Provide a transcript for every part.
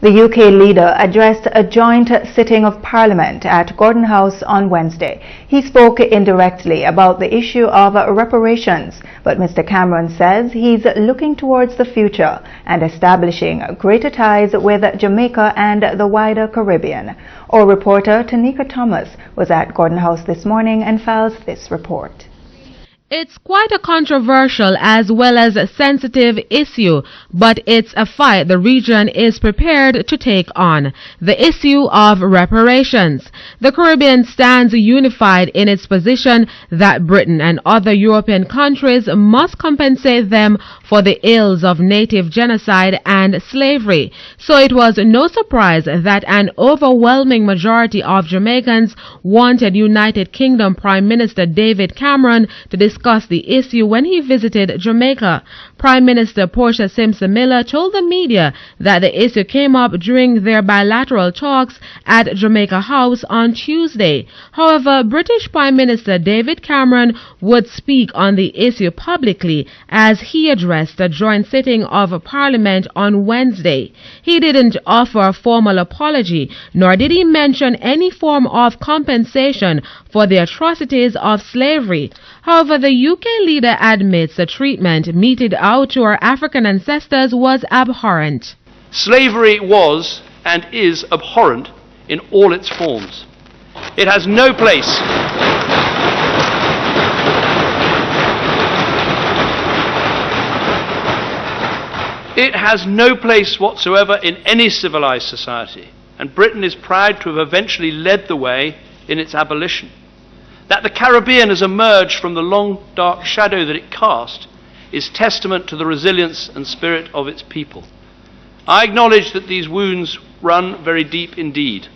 The UK leader addressed a joint sitting of Parliament at Gordon House on Wednesday. He spoke indirectly about the issue of reparations, but Mr. Cameron says he's looking towards the future and establishing greater ties with Jamaica and the wider Caribbean. Our reporter Tanika Thomas was at Gordon House this morning and files this report. It's quite a controversial as well as a sensitive issue, but it's a fight the region is prepared to take on. The issue of reparations. The Caribbean stands unified in its position that Britain and other European countries must compensate them for the ills of native genocide and slavery. So it was no surprise that an overwhelming majority of Jamaicans wanted United Kingdom Prime Minister David Cameron to discuss the issue when he visited Jamaica. Prime Minister Portia Simpson-Miller told the media that the issue came up during their bilateral talks at Jamaica House on Tuesday. However, British Prime Minister David Cameron would speak on the issue publicly as he addressed a joint sitting of Parliament on Wednesday. He didn't offer a formal apology, nor did he mention any form of compensation for the atrocities of slavery. However, the UK leader admits the treatment meted out to our African ancestors was abhorrent. Slavery was and is abhorrent in all its forms. It has no place whatsoever in any civilized society, and Britain is proud to have eventually led the way in its abolition. That the Caribbean has emerged from the long dark shadow that it cast is testament to the resilience and spirit of its people. I acknowledge that these wounds run very deep indeed,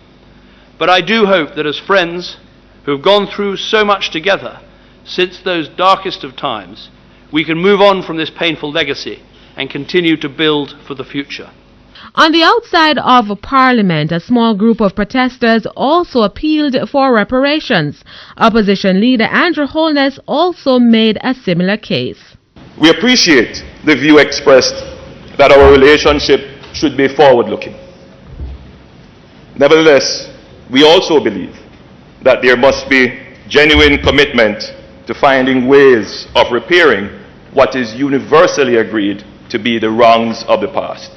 but I do hope that as friends who have gone through so much together since those darkest of times, we can move on from this painful legacy and continue to build for the future. On the outside of Parliament, a small group of protesters also appealed for reparations. Opposition leader Andrew Holness also made a similar case. We appreciate the view expressed that our relationship should be forward-looking. Nevertheless, we also believe that there must be genuine commitment to finding ways of repairing what is universally agreed to be the wrongs of the past.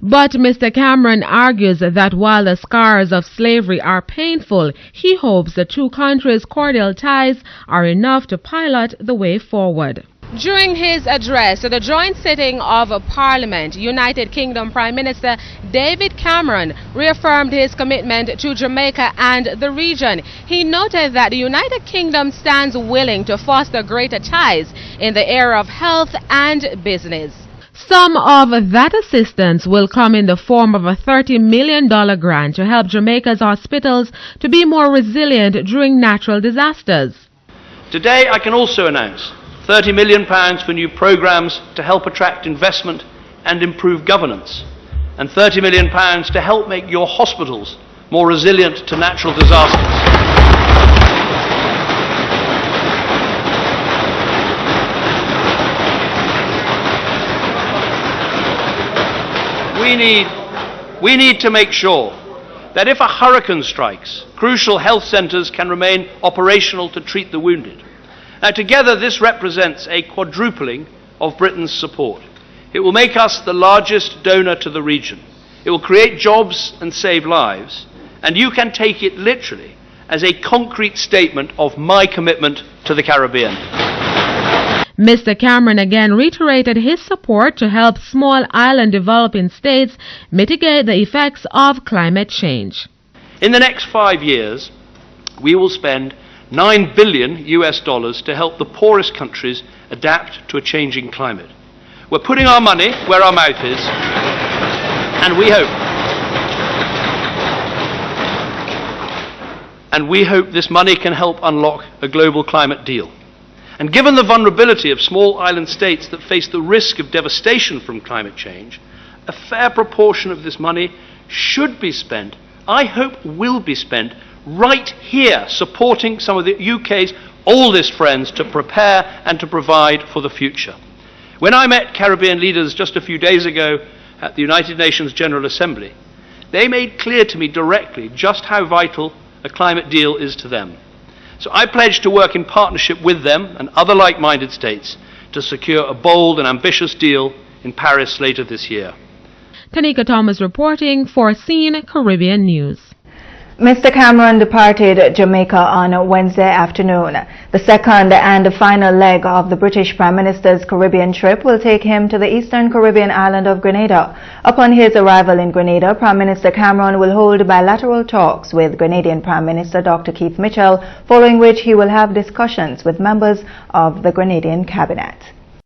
But Mr. Cameron argues that while the scars of slavery are painful, he hopes the two countries' cordial ties are enough to pilot the way forward. During his address to the joint sitting of Parliament, United Kingdom Prime Minister David Cameron reaffirmed his commitment to Jamaica and the region. He noted that the United Kingdom stands willing to foster greater ties in the area of health and business. Some of that assistance will come in the form of a $30 million grant to help Jamaica's hospitals to be more resilient during natural disasters. Today I can also announce £30 million for new programmes to help attract investment and improve governance, and £30 million to help make your hospitals more resilient to natural disasters. We need to make sure that if a hurricane strikes, crucial health centres can remain operational to treat the wounded. Now, together this represents a quadrupling of Britain's support. It will make us the largest donor to the region. It will create jobs and save lives, and you can take it literally as a concrete statement of my commitment to the Caribbean. Mr. Cameron again reiterated his support to help small island developing states mitigate the effects of climate change. In the next 5 years, we will spend $9 billion to help the poorest countries adapt to a changing climate. We're putting our money where our mouth is, and we hope this money can help unlock a global climate deal. And given the vulnerability of small island states that face the risk of devastation from climate change, a fair proportion of this money should be spent, I hope will be spent, right here, supporting some of the UK's oldest friends to prepare and to provide for the future. When I met Caribbean leaders just a few days ago, at the United Nations General Assembly, they made clear to me directly just how vital a climate deal is to them. So I pledge to work in partnership with them and other like-minded states to secure a bold and ambitious deal in Paris later this year. Tanika Thomas reporting for CEEN Caribbean News. Mr. Cameron departed Jamaica on Wednesday afternoon. The second and final leg of the British Prime Minister's Caribbean trip will take him to the eastern Caribbean island of Grenada. Upon his arrival in Grenada, Prime Minister Cameron will hold bilateral talks with Grenadian Prime Minister Dr. Keith Mitchell, following which he will have discussions with members of the Grenadian cabinet.